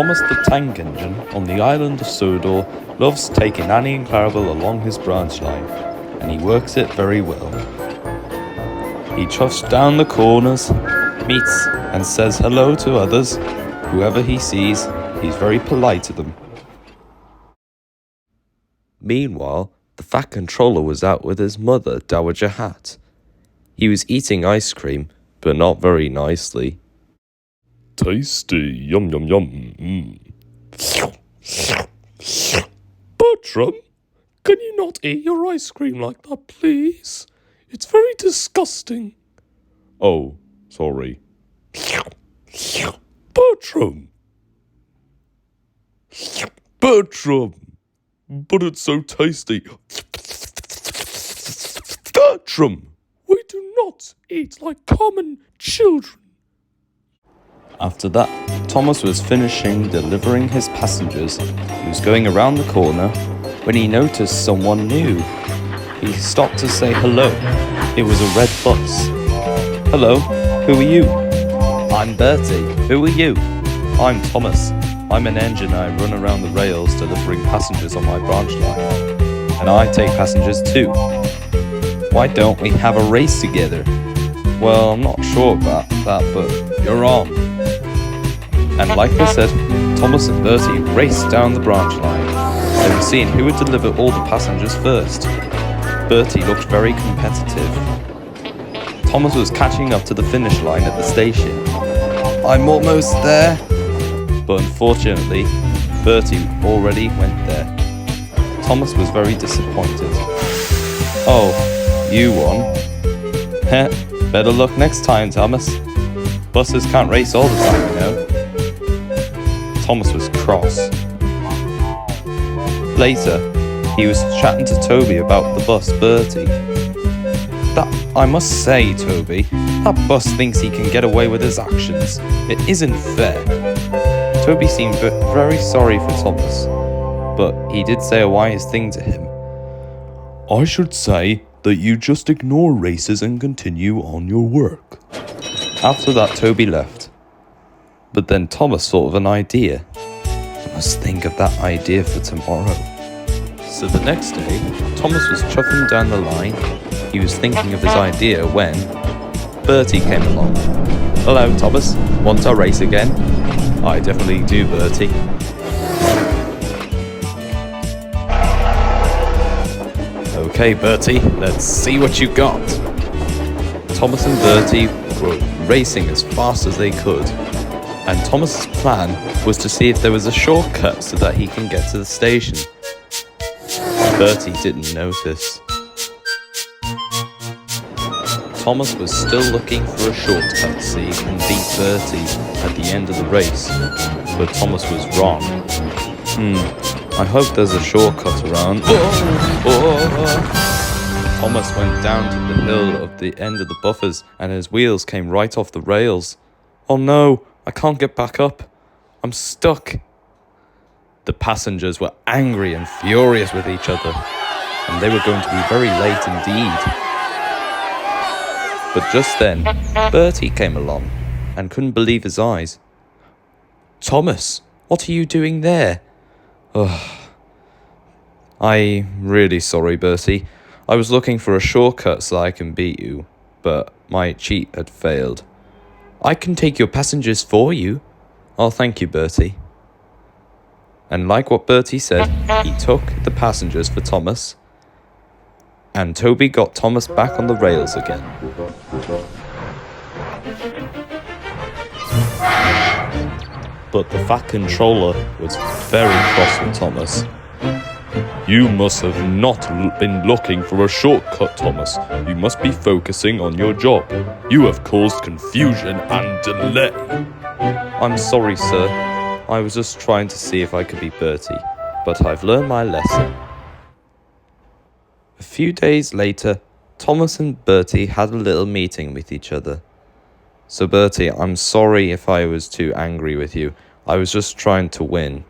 Thomas the Tank Engine on the island of Sodor loves taking Annie and Clarabelle along his branch line, and he works it very well. He chuffs down the corners, meets and says hello to others. Whoever he sees, he's very polite to them. Meanwhile, the Fat Controller was out with his mother, Dowager Hat. He was eating ice cream, but not very nicely. Tasty, yum yum yum. Bertram, can you not eat your ice cream like that, please? It's very disgusting. Oh, sorry. Bertram! Bertram! But it's so tasty. Bertram! We do not eat like common children. After that, Thomas was finishing delivering his passengers. He was going around the corner when he noticed someone new. He stopped to say hello. It was a red bus. Hello, who are you? I'm Bertie. Who are you? I'm Thomas. I'm an engine. I run around the rails delivering passengers on my branch line. And I take passengers too. Why don't we have a race together? Well, I'm not sure about that, but you're on. And like I said, Thomas and Bertie raced down the branch line. They were seeing who would deliver all the passengers first. Bertie looked very competitive. Thomas was catching up to the finish line at the station. I'm almost there. But unfortunately, Bertie already went there. Thomas was very disappointed. Oh, you won. Heh, better luck next time, Thomas. Buses can't race all the time, you know. Thomas was cross. Later, he was chatting to Toby about the bus, Bertie. I must say, Toby, that bus thinks he can get away with his actions. It isn't fair. Toby seemed very sorry for Thomas, but he did say a wise thing to him. I should say that you just ignore races and continue on your work. After that, Toby left. But then Thomas thought of an idea. I must think of that idea for tomorrow. So the next day, Thomas was chuffing down the line. He was thinking of his idea when Bertie came along. Hello, Thomas. Want to race again? I definitely do, Bertie. Okay, Bertie, let's see what you got. Thomas and Bertie were racing as fast as they could. And Thomas's plan was to see if there was a shortcut so that he can get to the station. Bertie didn't notice. Thomas was still looking for a shortcut so he can beat Bertie at the end of the race, but Thomas was wrong. I hope there's a shortcut around. Thomas went down to the hill of the end of the buffers and his wheels came right off the rails. Oh no! I can't get back up. I'm stuck. The passengers were angry and furious with each other, and they were going to be very late indeed. But just then, Bertie came along and couldn't believe his eyes. Thomas, what are you doing there? I'm really sorry, Bertie. I was looking for a shortcut so I can beat you, but my cheat had failed. I can take your passengers for you. Oh, thank you, Bertie. And like what Bertie said, he took the passengers for Thomas, and Toby got Thomas back on the rails again. But the Fat Controller was very cross with Thomas. You must have not been looking for a shortcut, Thomas. You must be focusing on your job. You have caused confusion and delay. I'm sorry, sir. I was just trying to see if I could be Bertie, but I've learned my lesson. A few days later, Thomas and Bertie had a little meeting with each other. So Bertie, I'm sorry if I was too angry with you. I was just trying to win.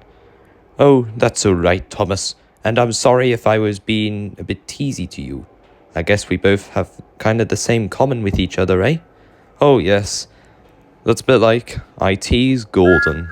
Oh, that's all right, Thomas. And I'm sorry if I was being a bit teasy to you. I guess we both have kind of the same common with each other, eh? Oh, yes. That's a bit like I tease Gordon.